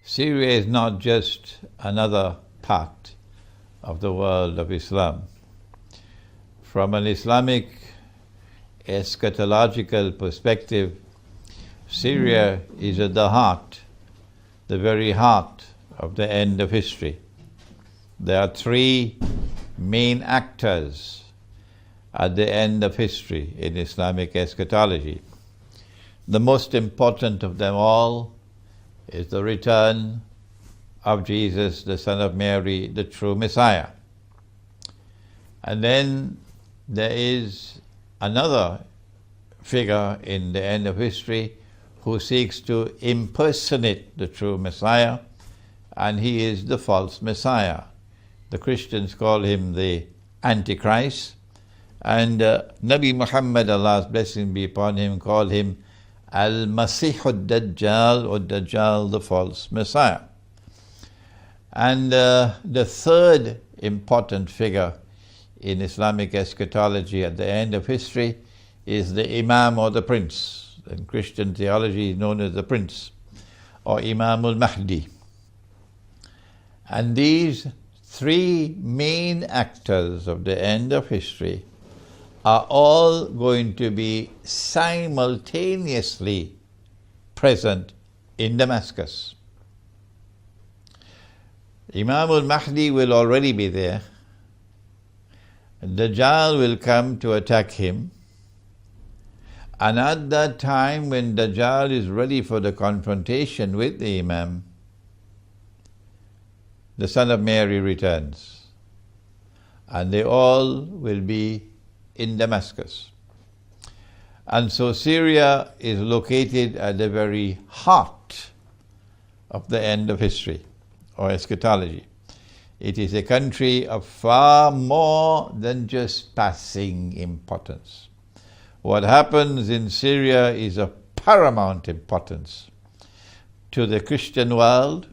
Syria is not just another part of the world of Islam. From an Islamic eschatological perspective, Syria is at the heart, the very heart of the end of history. There are three main actors at the end of history in Islamic eschatology. The most important of them all is the return of Jesus, the Son of Mary, the true Messiah. And then there is another figure in the end of history who seeks to impersonate the true Messiah, and he is the false Messiah. The Christians call him the Antichrist, and Nabi Muhammad, Allah's blessing be upon him, called him Al-Masih Dajjal, or Dajjal, the false Messiah. And the third important figure in Islamic eschatology at the end of history is the Imam, or the Prince. In Christian theology is known as the Prince, or Imam al-Mahdi. And these three main actors of the end of history are all going to be simultaneously present in Damascus. Imam al-Mahdi will already be there. Dajjal will come to attack him. And at that time, when Dajjal is ready for the confrontation with the Imam, the Son of Mary returns. And they all will be in Damascus. And so Syria is located at the very heart of the end of history, or eschatology. It is a country of far more than just passing importance. What happens in Syria is of paramount importance to the Christian world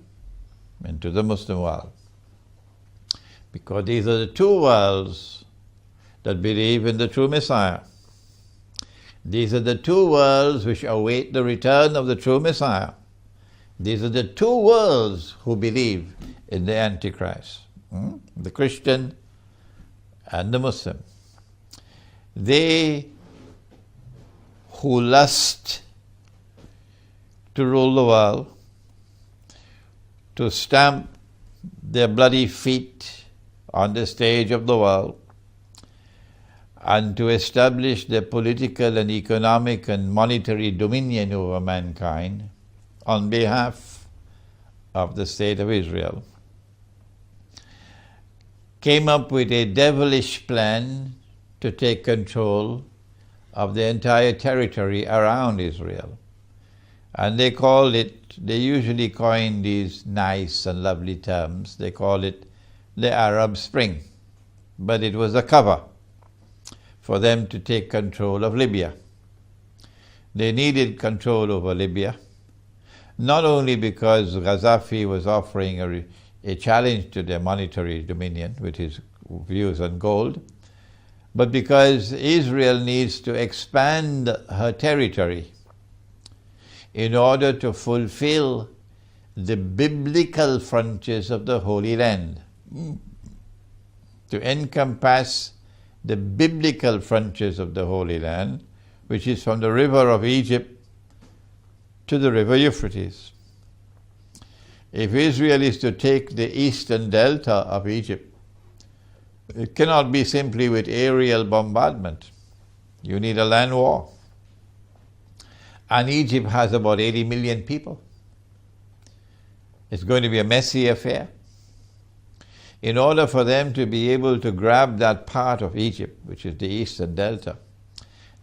and to the Muslim world, because these are the two worlds that believe in the true Messiah. These are the two worlds which await the return of the true Messiah. These are the two worlds who believe in the Antichrist, the Christian and the Muslim. They who lust to rule the world, to stamp their bloody feet on the stage of the world, and to establish their political and economic and monetary dominion over mankind on behalf of the state of Israel, came up with a devilish plan to take control of the entire territory around Israel. And they called it, they usually coin these nice and lovely terms, they call it the Arab Spring. But it was a cover for them to take control of Libya. They needed control over Libya, not only because Gaddafi was offering a challenge to their monetary dominion with his views on gold, but because Israel needs to expand her territory in order to fulfill the biblical frontiers of the Holy Land, to encompass the biblical frontiers of the Holy Land, which is from the river of Egypt to the river Euphrates. If Israel is to take the eastern delta of Egypt, it cannot be simply with aerial bombardment. You need a land war. And Egypt has about 80 million people. It's going to be a messy affair. In order for them to be able to grab that part of Egypt, which is the eastern delta,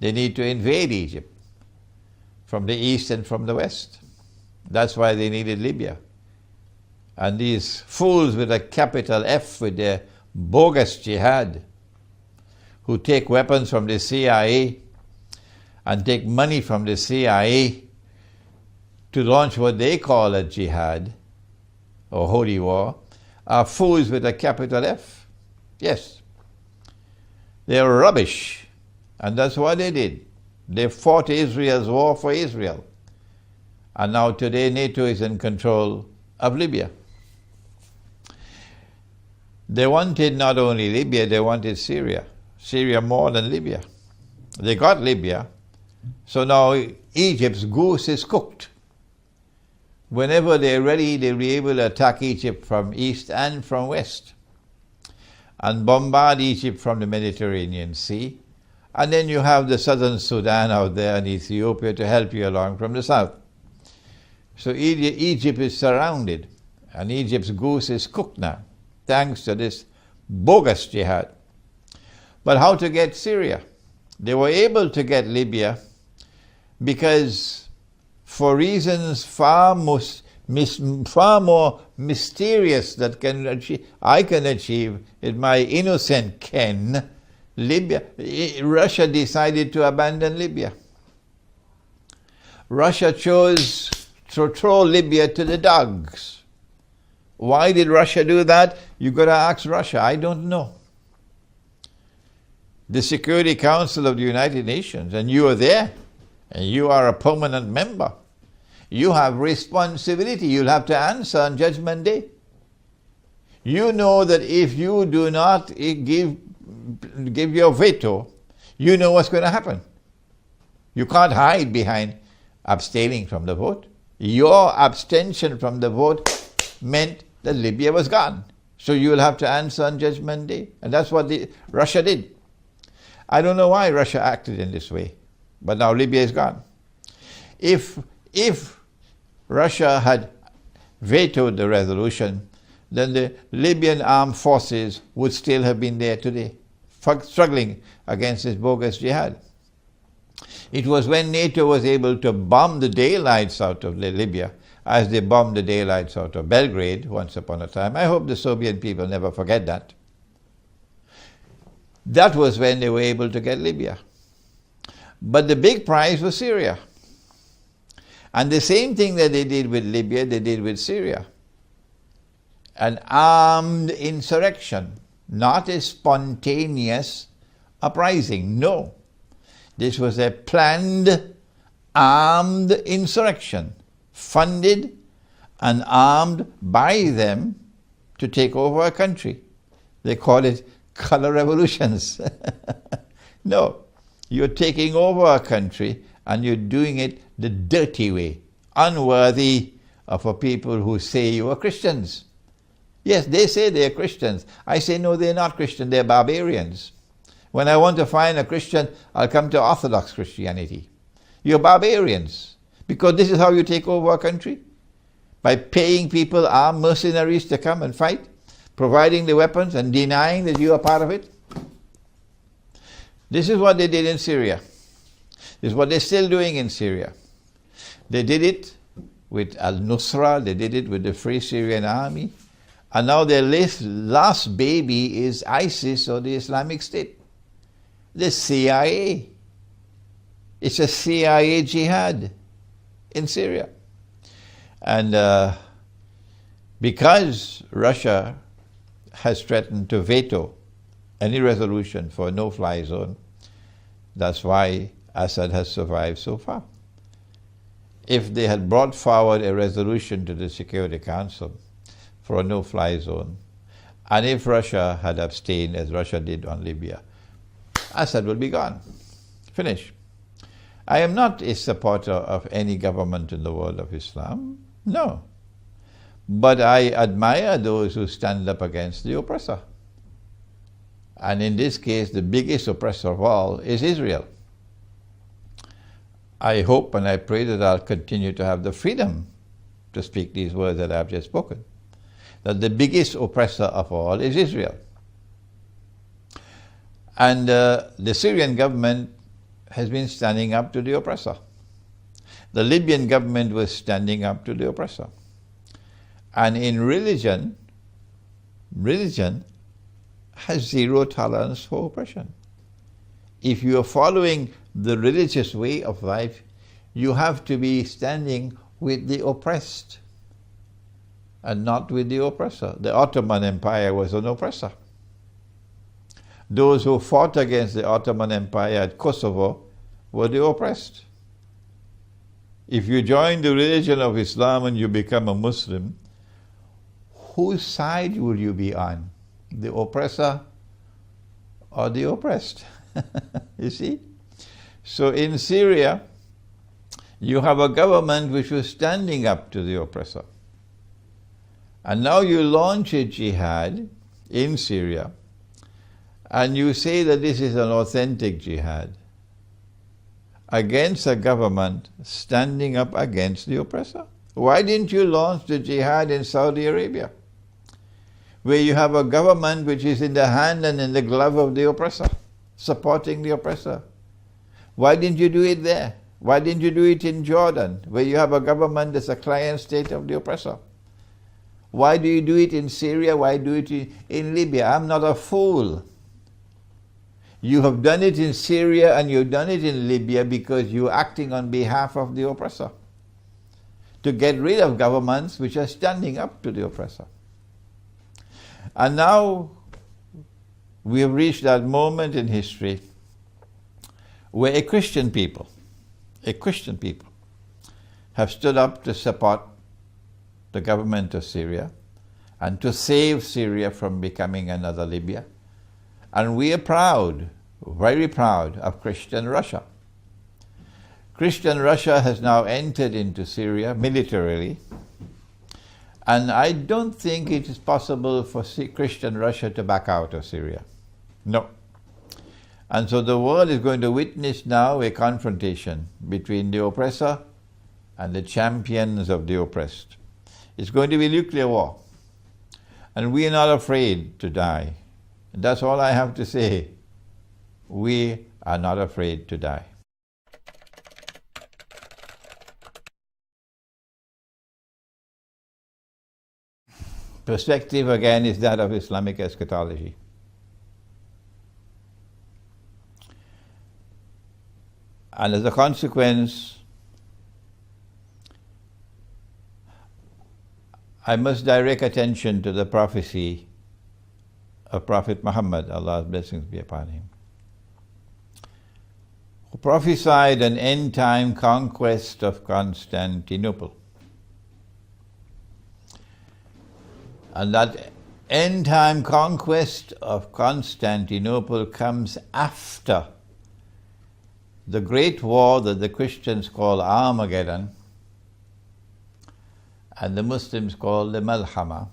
they need to invade Egypt from the east and from the west. That's why they needed Libya. And these fools with a capital F with their bogus jihad, who take weapons from the CIA and take money from the CIA to launch what they call a jihad or holy war, are fools with a capital F. Yes. They're rubbish. And that's what they did. They fought Israel's war for Israel. And now today NATO is in control of Libya. They wanted not only Libya, they wanted Syria. Syria more than Libya. They got Libya, so now Egypt's goose is cooked. Whenever they're ready, they'll be able to attack Egypt from east and from west and bombard Egypt from the Mediterranean Sea. And then you have the southern Sudan out there and Ethiopia to help you along from the south. So Egypt is surrounded, and Egypt's goose is cooked now, thanks to this bogus jihad. But how to get Syria? They were able to get Libya because, for reasons far more mysterious that I can achieve in my innocent ken, Russia decided to abandon Libya. Russia chose to throw Libya to the dogs. Why did Russia do that? You got to ask Russia. I don't know. The Security Council of the United Nations, and you are there, and you are a permanent member. You have responsibility. You'll have to answer on Judgment Day. You know that if you do not give your veto, you know what's going to happen. You can't hide behind abstaining from the vote. Your abstention from the vote meant that Libya was gone. So you will have to answer on Judgment Day. And that's what Russia did. I don't know why Russia acted in this way, but now Libya is gone. If Russia had vetoed the resolution, then the Libyan armed forces would still have been there today, struggling against this bogus jihad. It was when NATO was able to bomb the daylights out of Libya, as they bombed the daylights out of Belgrade once upon a time. I hope the Soviet people never forget that. That was when they were able to get Libya. But the big prize was Syria. And the same thing that they did with Libya, they did with Syria. An armed insurrection, not a spontaneous uprising. No. This was a planned, armed insurrection, funded and armed by them to take over a country. They call it color revolutions. No, you're taking over a country and you're doing it the dirty way, unworthy of a people who say you are Christians. Yes, they say they're Christians. I say no, they're not Christian, they're barbarians. When I want to find a Christian, I'll come to Orthodox Christianity. You're barbarians, because this is how you take over a country? By paying people, armed mercenaries to come and fight, providing the weapons and denying that you are part of it. This is what they did in Syria. This is what they're still doing in Syria. They did it with al-Nusra, they did it with the Free Syrian Army, and now their last baby is ISIS, or the Islamic State. The CIA. It's a CIA jihad in Syria. And because Russia has threatened to veto any resolution for a no-fly zone, that's why Assad has survived so far. If they had brought forward a resolution to the Security Council for a no-fly zone, and if Russia had abstained, as Russia did on Libya, Assad will be gone. Finish. I am not a supporter of any government in the world of Islam. No. But I admire those who stand up against the oppressor. And in this case, the biggest oppressor of all is Israel. I hope and I pray that I'll continue to have the freedom to speak these words that I've just spoken. That the biggest oppressor of all is Israel. And the Syrian government has been standing up to the oppressor. The Libyan government was standing up to the oppressor. And in religion has zero tolerance for oppression. If you are following the religious way of life, you have to be standing with the oppressed and not with the oppressor. The Ottoman Empire was an oppressor. Those who fought against the Ottoman Empire at Kosovo were the oppressed. If you join the religion of Islam and you become a Muslim, whose side would you be on? The oppressor or the oppressed? You see? So in Syria, you have a government which was standing up to the oppressor. And now you launch a jihad in Syria, and you say that this is an authentic jihad against a government standing up against the oppressor. Why didn't you launch the jihad in Saudi Arabia, where you have a government which is in the hand and in the glove of the oppressor, supporting the oppressor? Why didn't you do it there? Why didn't you do it in Jordan, where you have a government that's a client state of the oppressor? Why do you do it in Syria? Why do it in Libya? I'm not a fool. You have done it in Syria and you've done it in Libya because you're acting on behalf of the oppressor, to get rid of governments which are standing up to the oppressor. And now we have reached that moment in history where a Christian people have stood up to support the government of Syria and to save Syria from becoming another Libya. And we are proud, very proud of Christian Russia. Christian Russia has now entered into Syria militarily, and I don't think it is possible for Christian Russia to back out of Syria. No. And so the world is going to witness now a confrontation between the oppressor and the champions of the oppressed. It's going to be nuclear war. And we are not afraid to die. And that's all I have to say. We are not afraid to die. Perspective again is that of Islamic eschatology. And as a consequence, I must direct attention to the prophecy of Prophet Muhammad, Allah's blessings be upon him, who prophesied an end-time conquest of Constantinople. And that end-time conquest of Constantinople comes after the great war that the Christians call Armageddon and the Muslims call the Malhama.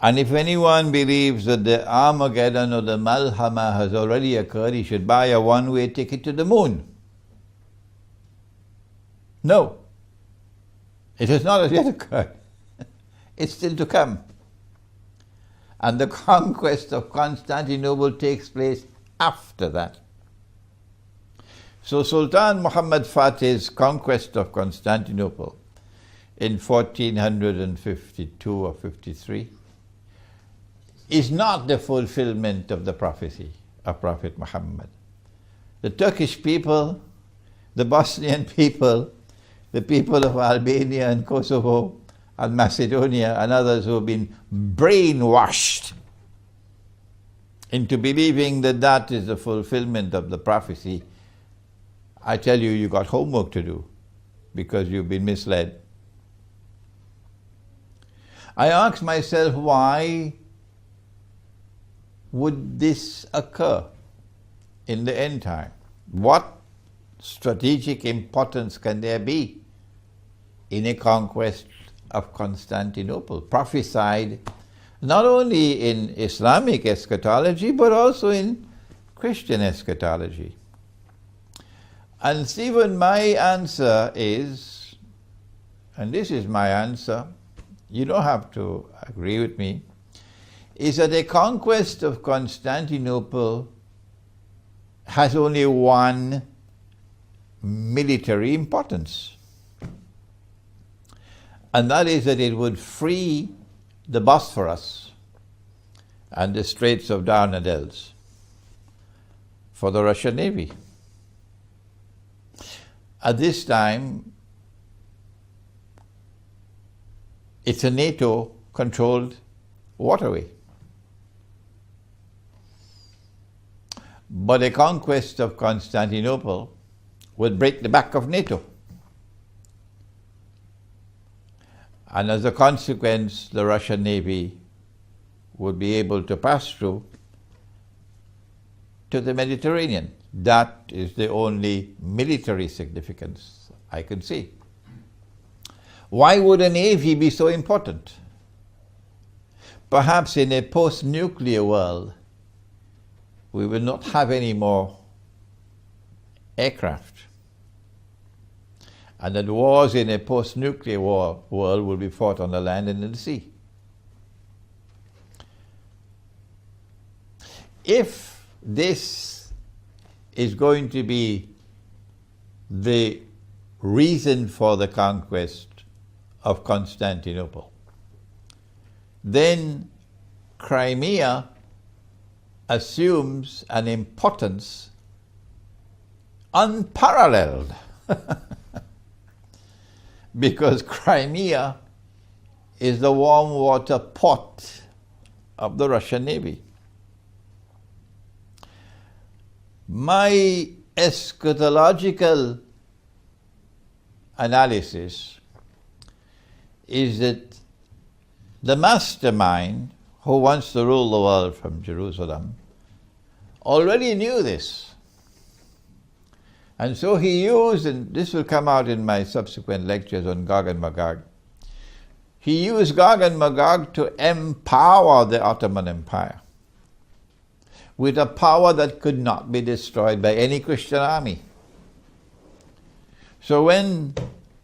And if anyone believes that the Armageddon or the Malhama has already occurred, he should buy a one-way ticket to the moon. No, it has not as yet occurred. It's still to come. And the conquest of Constantinople takes place after that. So Sultan Muhammad Fatih's conquest of Constantinople in 1452 or 53 is not the fulfillment of the prophecy of Prophet Muhammad. The Turkish people, the Bosnian people, the people of Albania and Kosovo and Macedonia and others who have been brainwashed into believing that that is the fulfillment of the prophecy, I tell you, you got homework to do because you've been misled. I ask myself, why would this occur in the end time? What strategic importance can there be in a conquest of Constantinople, prophesied not only in Islamic eschatology but also in Christian eschatology? And Stephen, my answer is, and this is my answer, you don't have to agree with me, is that a conquest of Constantinople has only one military importance. And that is that it would free the Bosphorus and the Straits of Dardanelles for the Russian Navy. At this time, it's a NATO-controlled waterway. But a conquest of Constantinople would break the back of NATO. And as a consequence, the Russian Navy would be able to pass through to the Mediterranean. That is the only military significance I can see. Why would a navy be so important? Perhaps in a post-nuclear world, we will not have any more aircraft. And that wars in a post-nuclear world will be fought on the land and in the sea. If this is going to be the reason for the conquest of Constantinople, then Crimea assumes an importance unparalleled. Because Crimea is the warm water port of the Russian Navy. My eschatological analysis is that the mastermind who wants to rule the world from Jerusalem already knew this. And so he used, and this will come out in my subsequent lectures on Gog and Magog, he used Gog and Magog to empower the Ottoman Empire with a power that could not be destroyed by any Christian army. So when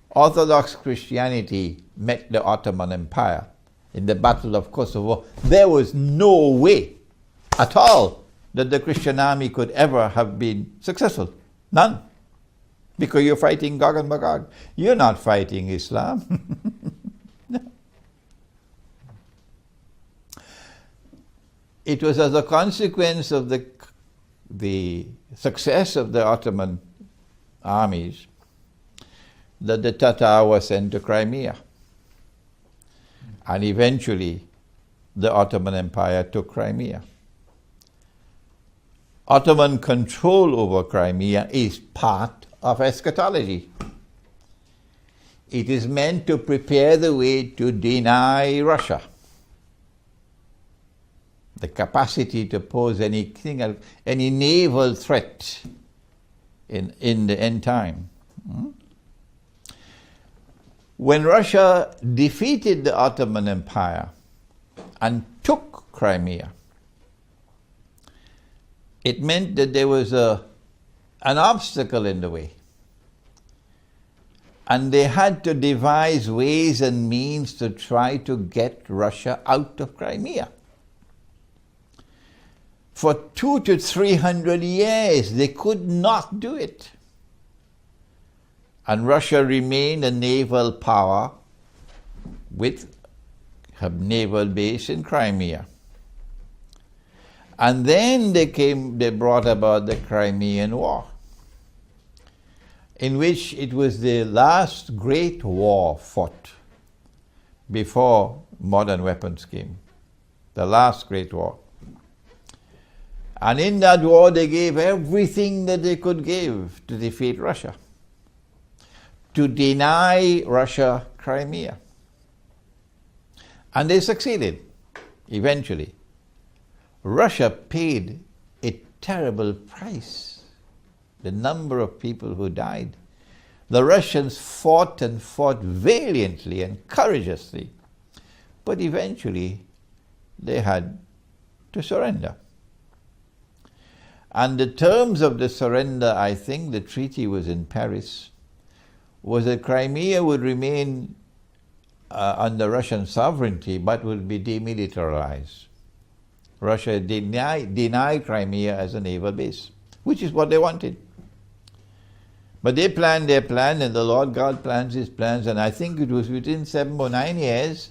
Orthodox Christianity met the Ottoman Empire in the Battle of Kosovo, there was no way at all that the Christian army could ever have been successful. None. Because you're fighting Gog and Magog. You're not fighting Islam. It was as a consequence of the success of the Ottoman armies that the Tatar were sent to Crimea. And eventually the Ottoman Empire took Crimea. Ottoman control over Crimea is part of eschatology. It is meant to prepare the way to deny Russia the capacity to pose any naval threat in the end time. When Russia defeated the Ottoman Empire and took Crimea, it meant that there was an obstacle in the way. And they had to devise ways and means to try to get Russia out of Crimea. For 200 to 300 years, they could not do it. And Russia remained a naval power with a naval base in Crimea. And then they brought about the Crimean War, in which it was the last great war fought before modern weapons came. The last great war. And in that war they gave everything that they could give to defeat Russia, to deny Russia Crimea. And they succeeded, eventually. Russia paid a terrible price, the number of people who died. The Russians fought and fought valiantly and courageously, but eventually they had to surrender. And the terms of the surrender, I think the treaty was in Paris, was that Crimea would remain under Russian sovereignty but would be demilitarized. Russia denied Crimea as a naval base, which is what they wanted. But they planned their plan, and the Lord God plans his plans, and I think it was within 7 or 9 years,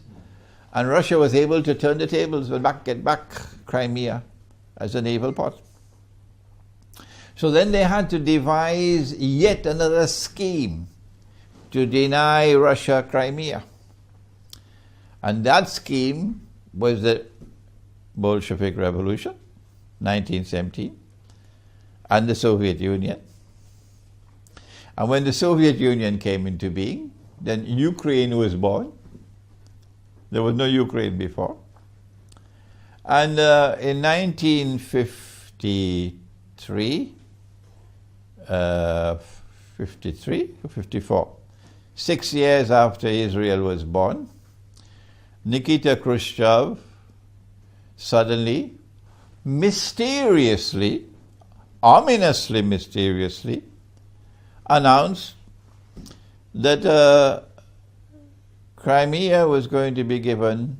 and Russia was able to turn the tables and get back Crimea as a naval port. So then they had to devise yet another scheme to deny Russia Crimea. And that scheme was the Bolshevik Revolution, 1917, and the Soviet Union. And when the Soviet Union came into being, then Ukraine was born, There was no Ukraine before. And in 1953, 53 or 54, 6 years after Israel was born, Nikita Khrushchev suddenly, mysteriously, ominously mysteriously, announced that Crimea was going to be given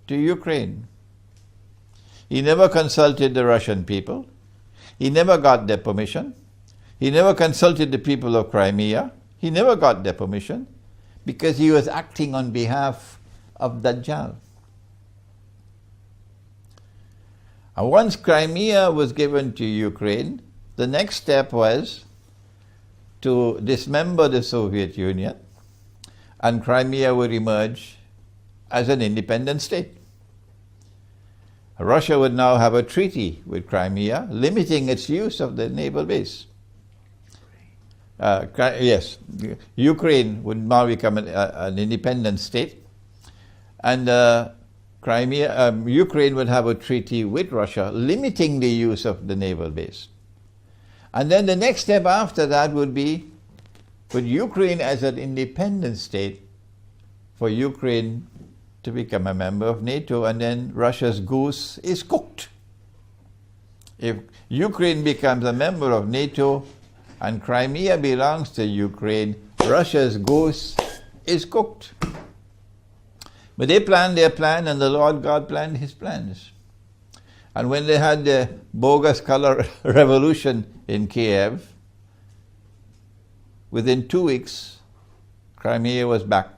to Ukraine. He never consulted the Russian people. He never got their permission. He never consulted the people of Crimea. He never got their permission because he was acting on behalf of Dajjal. And once Crimea was given to Ukraine, the next step was to dismember the Soviet Union, and Crimea would emerge as an independent state. Russia would now have a treaty with Crimea limiting its use of the naval base. Yes, Ukraine would now become an independent state, and Ukraine would have a treaty with Russia limiting the use of the naval base. And then the next step after that would be, with Ukraine as an independent state, for Ukraine to become a member of NATO, and then Russia's goose is cooked. If Ukraine becomes a member of NATO and Crimea belongs to Ukraine, Russia's goose is cooked. But they planned their plan, and the Lord God planned his plans. And when they had the bogus color revolution in Kiev, within 2 weeks, Crimea was back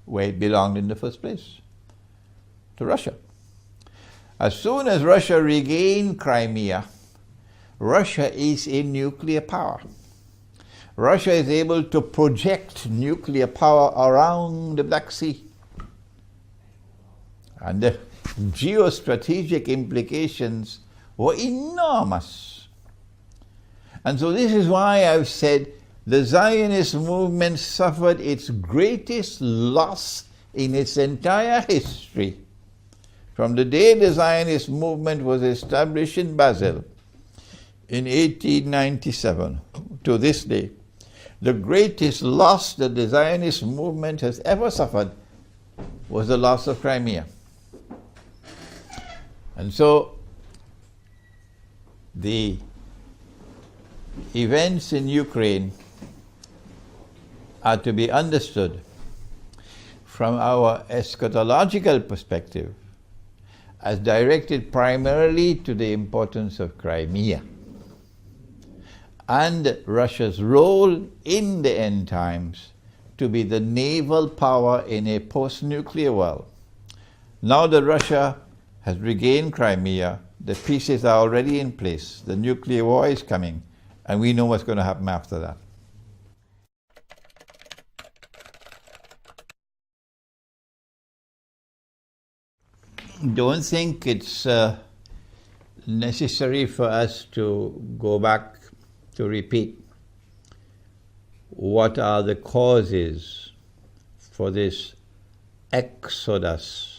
where it belonged in the first place, to Russia. As soon as Russia regained Crimea, Russia is a nuclear power. Russia is able to project nuclear power around the Black Sea. And the geostrategic implications were enormous. And so this is why I've said the Zionist movement suffered its greatest loss in its entire history. From the day the Zionist movement was established in Basel in 1897 to this day, the greatest loss that the Zionist movement has ever suffered was the loss of Crimea. And so the events in Ukraine are to be understood from our eschatological perspective as directed primarily to the importance of Crimea and Russia's role in the end times to be the naval power in a post-nuclear world. Now that Russia has regained Crimea, the pieces are already in place. The nuclear war is coming, and we know what's going to happen after that. Don't think it's necessary for us to go back to repeat what are the causes for this exodus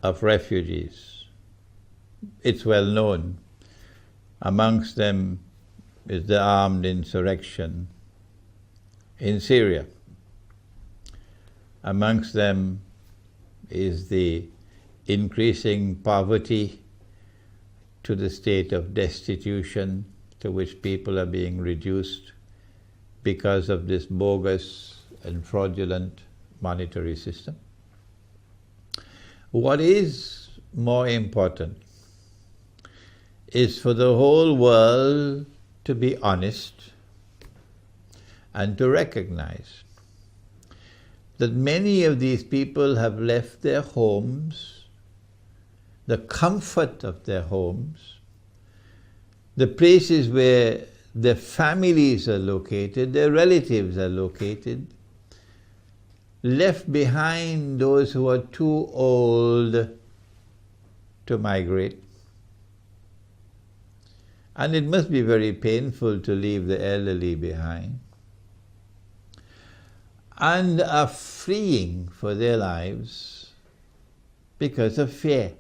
of refugees. It's well known. Amongst them is the armed insurrection in Syria. Amongst them is the increasing poverty to the state of destitution to which people are being reduced because of this bogus and fraudulent monetary system. What is more important is for the whole world to be honest and to recognize that many of these people have left their homes, the comfort of their homes, the places where their families are located, their relatives are located, left behind those who are too old to migrate. And it must be very painful to leave the elderly behind. and are fleeing for their lives because of fear.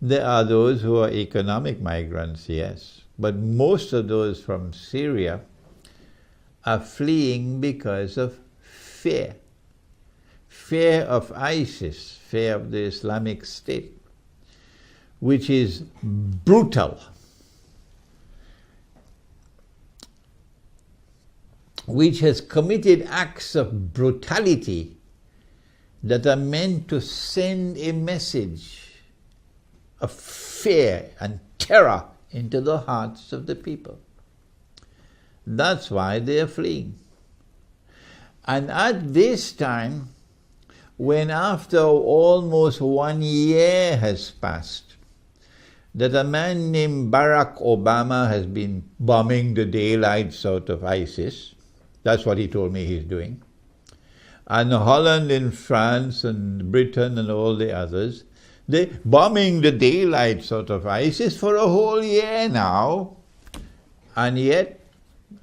There are those who are economic migrants, yes, but most of those from Syria are fleeing because of fear. Fear of ISIS, fear of the Islamic State, which is brutal, which has committed acts of brutality that are meant to send a message of fear and terror into the hearts of the people. That's why they are fleeing. And at this time, when after almost 1 year has passed, that a man named Barack Obama has been bombing the daylights out of ISIS, that's what he told me he's doing, and Holland and France and Britain and all the others, they're bombing the daylights out of ISIS for a whole year now, and yet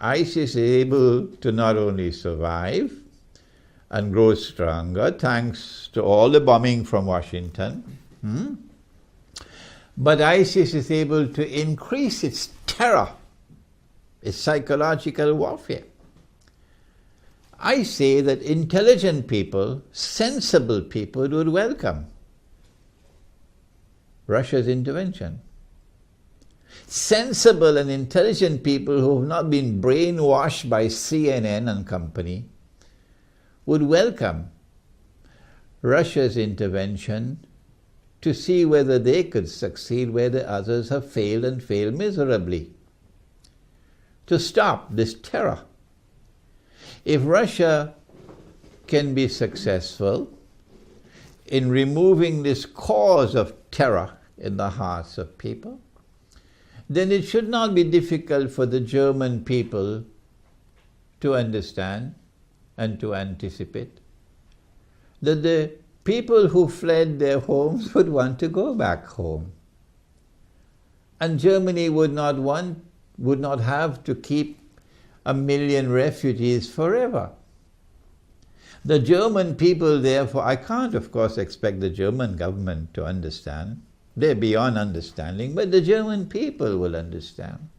ISIS is able to not only survive and grow stronger thanks to all the bombing from Washington, but ISIS is able to increase its terror, its psychological warfare. I say that intelligent people, sensible people would welcome Russia's intervention. Sensible and intelligent people who have not been brainwashed by CNN and company would welcome Russia's intervention to see whether they could succeed where the others have failed and failed miserably. To stop this terror. If Russia can be successful in removing this cause of terror in the hearts of people, then it should not be difficult for the German people to understand and to anticipate that the people who fled their homes would want to go back home. And Germany would not have to keep 1 million refugees forever. The German people, therefore, I can't, of course, expect the German government to understand. They're beyond understanding, but the German people will understand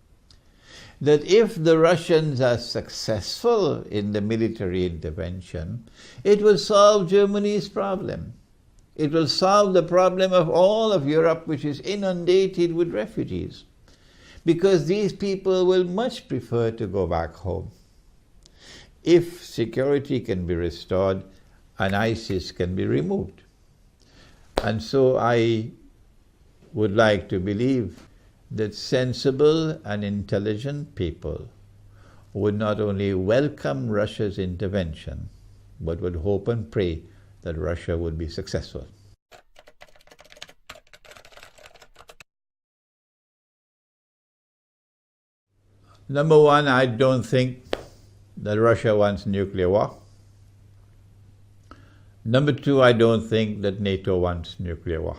that if the Russians are successful in the military intervention, it will solve Germany's problem. It will solve the problem of all of Europe, which is inundated with refugees, because these people will much prefer to go back home. If security can be restored and ISIS can be removed. And so I would like to believe that sensible and intelligent people would not only welcome Russia's intervention, but would hope and pray that Russia would be successful. Number one, I don't think that Russia wants nuclear war. Number two, I don't think that NATO wants nuclear war.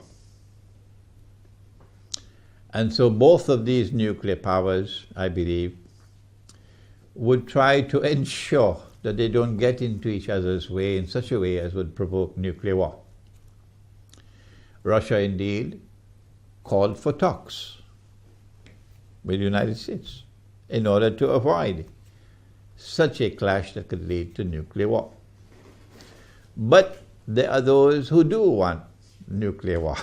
And so both of these nuclear powers, I believe, would try to ensure that they don't get into each other's way in such a way as would provoke nuclear war. Russia indeed called for talks with the United States in order to avoid such a clash that could lead to nuclear war. But there are those who do want nuclear war.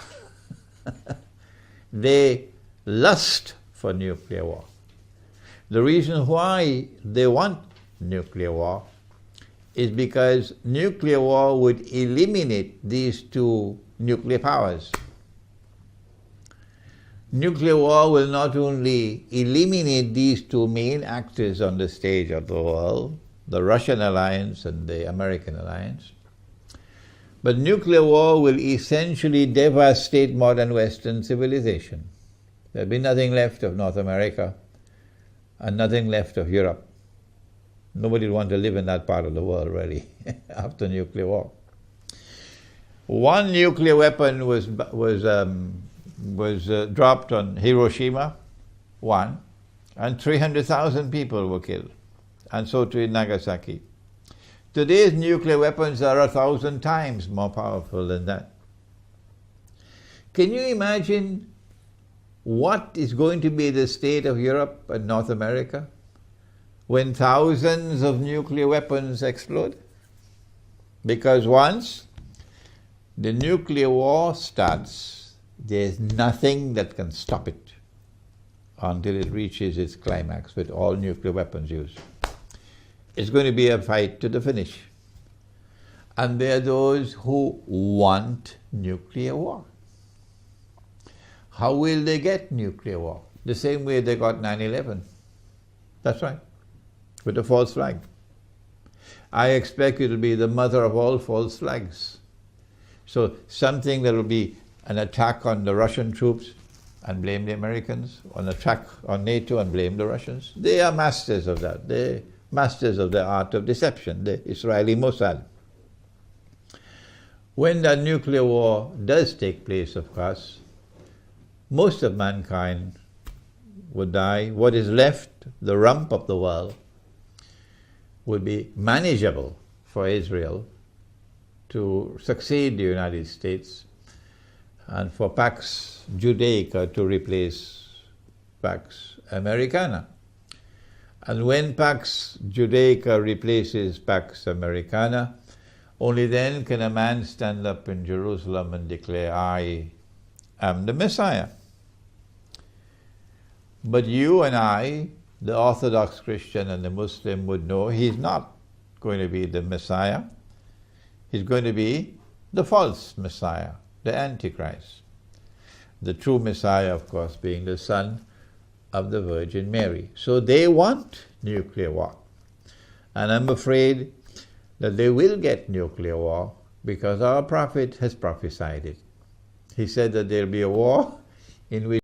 They lust for nuclear war. The reason why they want nuclear war is because nuclear war would eliminate these two nuclear powers. Nuclear war will not only eliminate these two main actors on the stage of the world, the Russian alliance and the American alliance, but nuclear war will essentially devastate modern Western civilization. There'll be nothing left of North America and nothing left of Europe. Nobody will want to live in that part of the world, really, after nuclear war. One nuclear weapon was dropped on Hiroshima, one, and 300,000 people were killed. and so too in Nagasaki. Today's nuclear weapons are 1,000 times more powerful than that. Can you imagine what is going to be the state of Europe and North America when thousands of nuclear weapons explode? Because once the nuclear war starts, there's nothing that can stop it until it reaches its climax with all nuclear weapons used. It's going to be a fight to the finish. And there are those who want nuclear war. How will they get nuclear war? The same way they got 9/11. That's right, with a false flag. I expect it will be the mother of all false flags. So something that will be an attack on the Russian troops and blame the Americans, an attack on NATO and blame the Russians. They are masters of that. They're masters of the art of deception, the Israeli Mossad. When that nuclear war does take place, of course, most of mankind would die. What is left, the rump of the world, would be manageable for Israel to succeed the United States and for Pax Judaica to replace Pax Americana. And when Pax Judaica replaces Pax Americana, only then can a man stand up in Jerusalem and declare, I am the Messiah. But you and I, the Orthodox Christian and the Muslim, would know he's not going to be the Messiah. He's going to be the false Messiah, the Antichrist. The true Messiah, of course, being the son of the Virgin Mary. So they want nuclear war. And I'm afraid that they will get nuclear war because our prophet has prophesied it. He said that there'll be a war in which